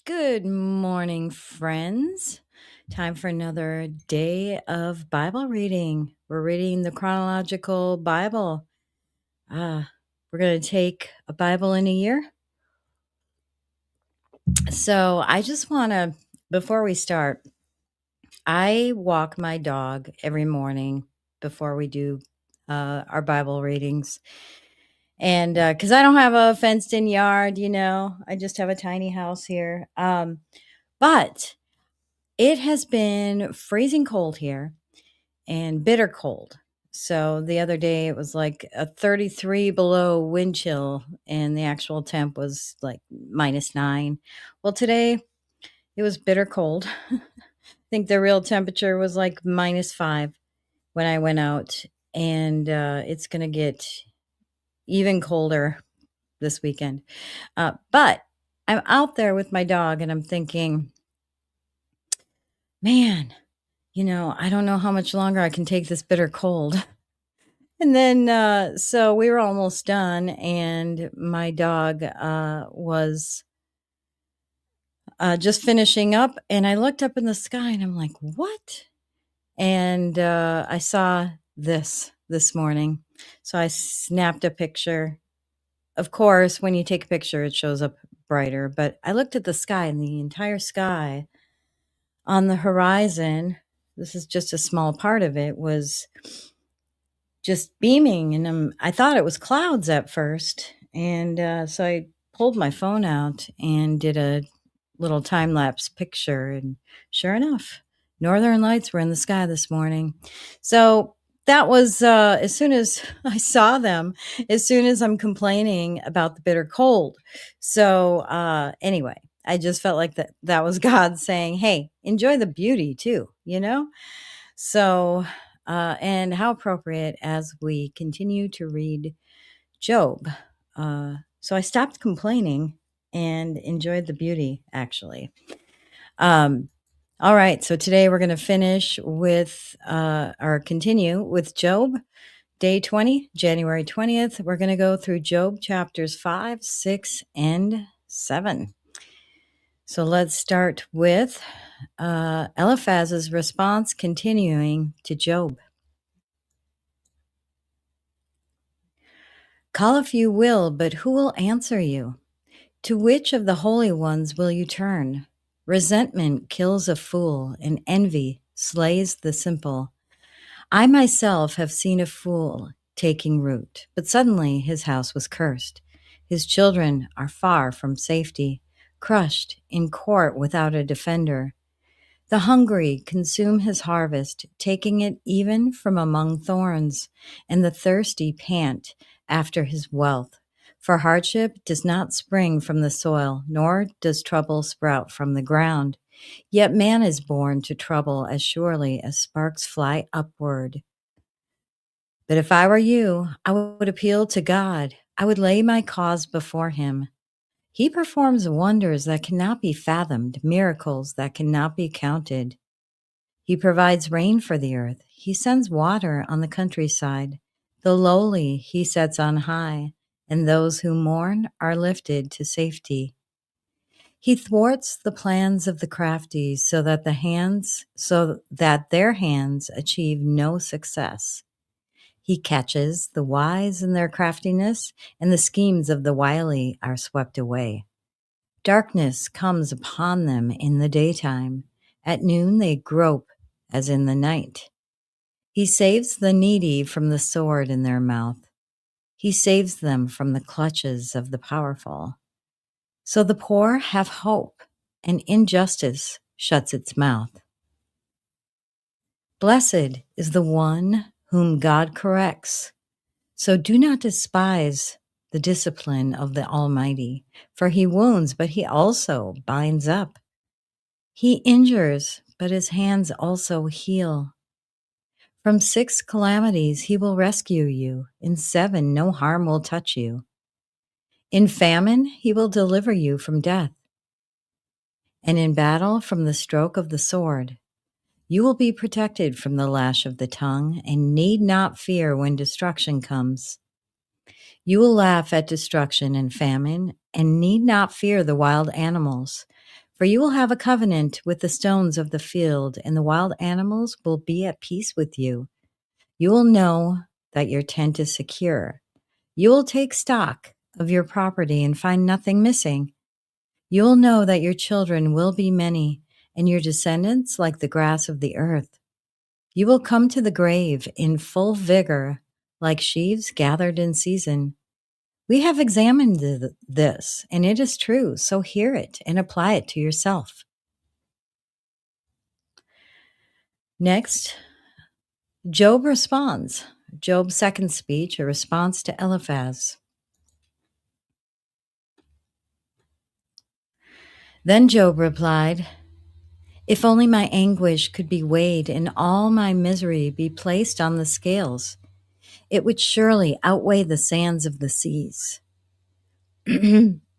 Good morning, friends. Time for another day of Bible reading. We're reading the Chronological Bible. We're going to take a Bible in a year. So I just want to, before we start, I walk my dog every morning before we do our Bible readings. And because I don't have a fenced in yard, I just have a tiny house here. But it has been freezing cold here and bitter cold. So the other day it was like a 33 below wind chill and the actual temp was like -9. Well, today it was bitter cold. I think the real temperature was like -5 when I went out, and it's going to get even colder this weekend. But I'm out there with my dog and I'm thinking, man, I don't know how much longer I can take this bitter cold. And then, so we were almost done, and my dog was just finishing up. And I looked up in the sky and I'm like, what? And I saw this morning. So I snapped a picture. Of course, when you take a picture, it shows up brighter. But I looked at the sky, and the entire sky on the horizon, this is just a small part of it, was just beaming. And I thought it was clouds at first. And so I pulled my phone out and did a little time lapse picture. And sure enough, Northern Lights were in the sky this morning. So that was as soon as I saw them, as soon as I'm complaining about the bitter cold. So anyway, I just felt like that was God saying, hey, enjoy the beauty too, So, and how appropriate as we continue to read Job. So I stopped complaining and enjoyed the beauty, actually. All right, so today we're going to finish with, or continue with Job, day 20, January 20th. We're going to go through Job chapters 5, 6, and 7. So let's start with Eliphaz's response continuing to Job. Call if you will, but who will answer you? To which of the holy ones will you turn? Resentment kills a fool, and envy slays the simple. I myself have seen a fool taking root, but suddenly his house was cursed. His children are far from safety, crushed in court without a defender. The hungry consume his harvest, taking it even from among thorns, and the thirsty pant after his wealth. For hardship does not spring from the soil, nor does trouble sprout from the ground. Yet man is born to trouble as surely as sparks fly upward. But if I were you, I would appeal to God. I would lay my cause before him. He performs wonders that cannot be fathomed, miracles that cannot be counted. He provides rain for the earth. He sends water on the countryside. The lowly he sets on high, and those who mourn are lifted to safety. He thwarts the plans of the crafty so that their hands achieve no success. He catches the wise in their craftiness, and the schemes of the wily are swept away. Darkness comes upon them in the daytime. At noon they grope as in the night. He saves the needy from the sword in their mouth. He saves them from the clutches of the powerful. So the poor have hope, and injustice shuts its mouth. Blessed is the one whom God corrects. So do not despise the discipline of the Almighty, for he wounds, but he also binds up. He injures, but his hands also heal. From 6 calamities he will rescue you. In 7 no harm will touch you. In famine he will deliver you from death, and in battle from the stroke of the sword. You will be protected from the lash of the tongue, and need not fear when destruction comes. You will laugh at destruction and famine, and need not fear the wild animals, For you will have a covenant with the stones of the field, and the wild animals will be at peace with you. You will know that your tent is secure. You will take stock of your property and find nothing missing. You will know that your children will be many, and your descendants like the grass of the earth. You will come to the grave in full vigor, like sheaves gathered in season. We have examined this, and it is true, so hear it and apply it to yourself. Next, Job responds. Job's second speech, a response to Eliphaz. Then Job replied, "If only my anguish could be weighed and all my misery be placed on the scales, it would surely outweigh the sands of the seas."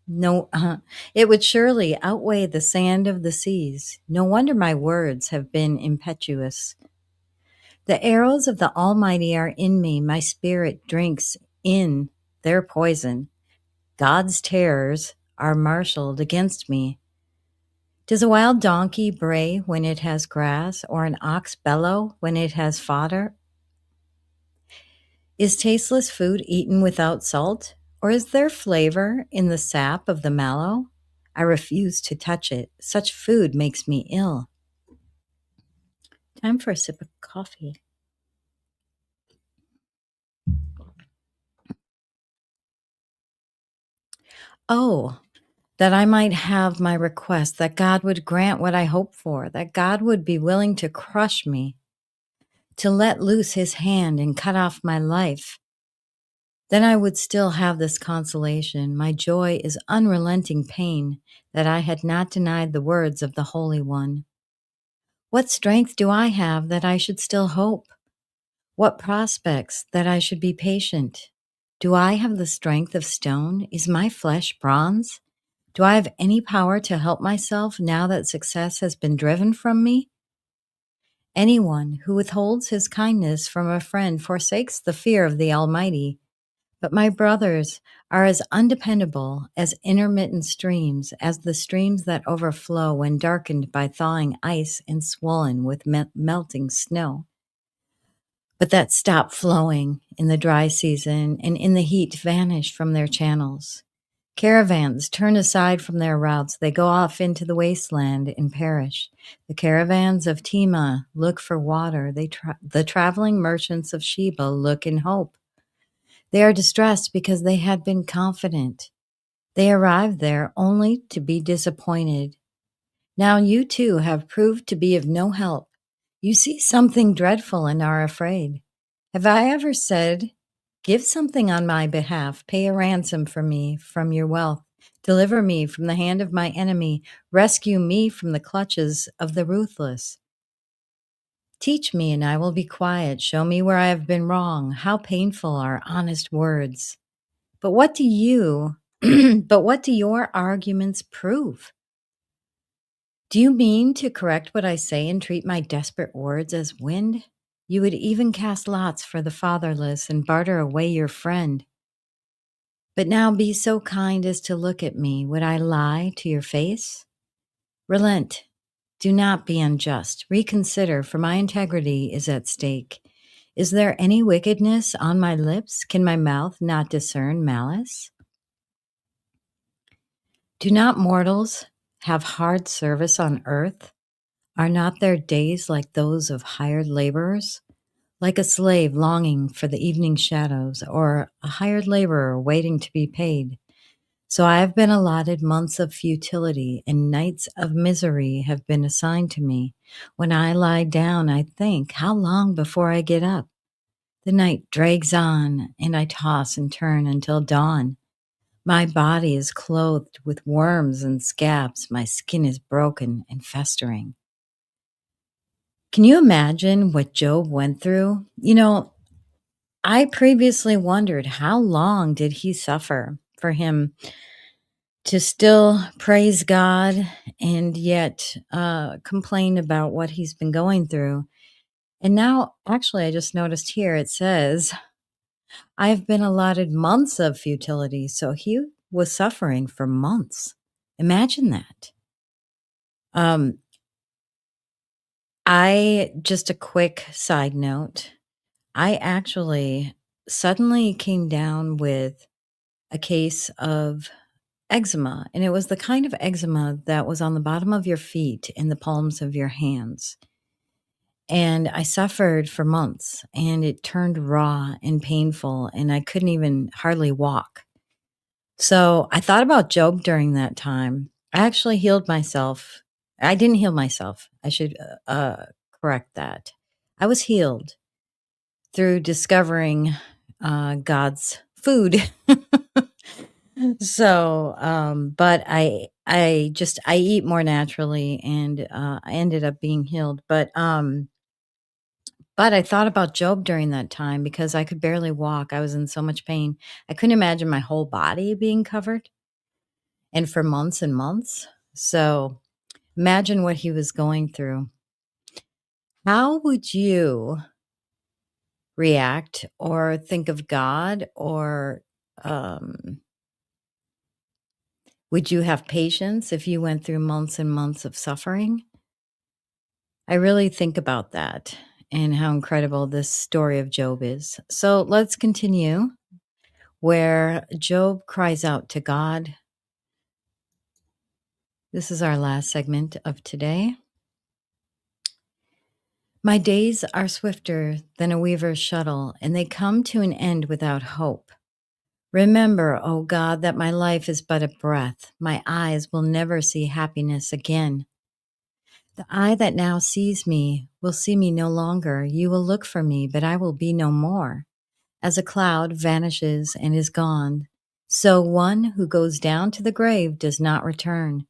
No, it would surely outweigh the sand of the seas. No wonder my words have been impetuous. The arrows of the Almighty are in me. My spirit drinks in their poison. God's terrors are marshaled against me. Does a wild donkey bray when it has grass, or an ox bellow when it has fodder? Is tasteless food eaten without salt, or is there flavor in the sap of the mallow? I refuse to touch it. Such food makes me ill. Time for a sip of coffee. Oh, that I might have my request, that God would grant what I hope for, that God would be willing to crush me, to let loose his hand and cut off my life. Then I would still have this consolation. My joy is unrelenting pain, that I had not denied the words of the Holy One. What strength do I have that I should still hope? What prospects that I should be patient? Do I have the strength of stone? Is my flesh bronze? Do I have any power to help myself now that success has been driven from me? Anyone who withholds his kindness from a friend forsakes the fear of the Almighty. But my brothers are as undependable as intermittent streams, as the streams that overflow when darkened by thawing ice and swollen with melting snow, but that stop flowing in the dry season and in the heat vanish from their channels. Caravans turn aside from their routes. They go off into the wasteland and perish. The caravans of Tema look for water. The traveling merchants of Sheba look in hope. They are distressed because they had been confident. They arrived there only to be disappointed. Now you too have proved to be of no help. You see something dreadful and are afraid. Have I ever said, "Give something on my behalf, pay a ransom for me from your wealth, deliver me from the hand of my enemy, rescue me from the clutches of the ruthless"? Teach me and I will be quiet. Show me where I have been wrong. How painful are honest words. But what do you, but what do your arguments prove? Do you mean to correct what I say and treat my desperate words as wind? You would even cast lots for the fatherless and barter away your friend. But now be so kind as to look at me. Would I lie to your face? Relent. Do not be unjust. Reconsider, for my integrity is at stake. Is there any wickedness on my lips? Can my mouth not discern malice? Do not mortals have hard service on earth? Are not their days like those of hired laborers? Like a slave longing for the evening shadows, or a hired laborer waiting to be paid? So I have been allotted months of futility, and nights of misery have been assigned to me. When I lie down, I think, how long before I get up? The night drags on, and I toss and turn until dawn. My body is clothed with worms and scabs. My skin is broken and festering. Can you imagine what Job went through? I previously wondered, how long did he suffer for him to still praise God and yet complain about what he's been going through? And now, actually, I just noticed here it says, I've been allotted months of futility. So he was suffering for months. Imagine that. Um, I just a quick side note. I actually suddenly came down with a case of eczema, and it was the kind of eczema that was on the bottom of your feet and the palms of your hands. And I suffered for months, and it turned raw and painful, and I couldn't even hardly walk. So I thought about Job during that time. I actually healed myself. I didn't heal myself. I should correct that. I was healed through discovering God's food. So, but I eat more naturally, and I ended up being healed. But I thought about Job during that time because I could barely walk. I was in so much pain. I couldn't imagine my whole body being covered, and for months and months. So imagine what he was going through. How would you react or think of God, or um, would you have patience if you went through months and months of suffering? I really think about that and how incredible this story of Job is. So let's continue where Job cries out to God. This is our last segment of today. My days are swifter than a weaver's shuttle, and they come to an end without hope. Remember, O God, that my life is but a breath. My eyes will never see happiness again. The eye that now sees me will see me no longer. You will look for me, but I will be no more. As a cloud vanishes and is gone, so one who goes down to the grave does not return.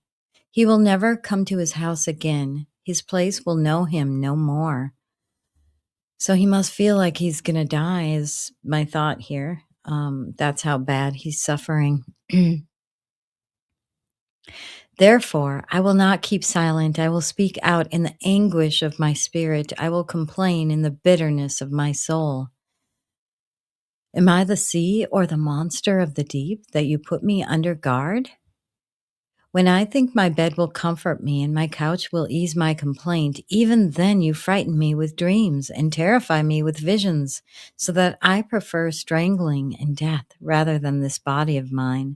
He will never come to his house again. His place will know him no more. So he must feel like he's going to die, is my thought here. That's how bad he's suffering. Therefore, I will not keep silent. I will speak out in the anguish of my spirit. I will complain in the bitterness of my soul. Am I the sea or the monster of the deep that you put me under guard? When I think my bed will comfort me and my couch will ease my complaint, even then you frighten me with dreams and terrify me with visions, so that I prefer strangling and death rather than this body of mine.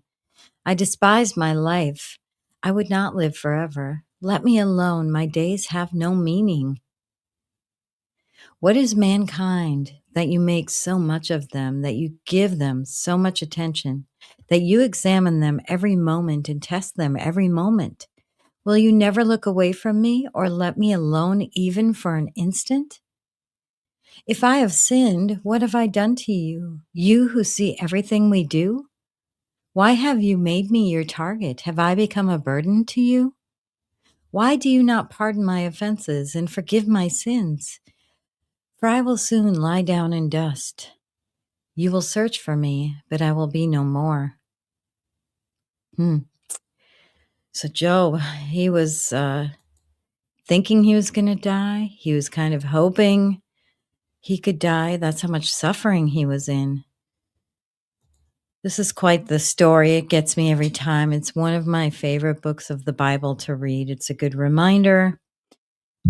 I despise my life. I would not live forever. Let me alone. My days have no meaning. What is mankind that you make so much of them, that you give them so much attention, that you examine them every moment and test them every moment? Will you never look away from me or let me alone even for an instant? If I have sinned, what have I done to you? You who see everything we do? Why have you made me your target? Have I become a burden to you? Why do you not pardon my offenses and forgive my sins? For I will soon lie down in dust. You will search for me, but I will be no more. So Job, he was thinking he was going to die. He was kind of hoping he could die. That's how much suffering he was in. This is quite the story. It gets me every time. It's one of my favorite books of the Bible to read. It's a good reminder.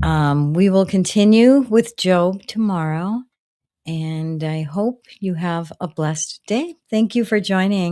We will continue with Job tomorrow, and I hope you have a blessed day. Thank you for joining.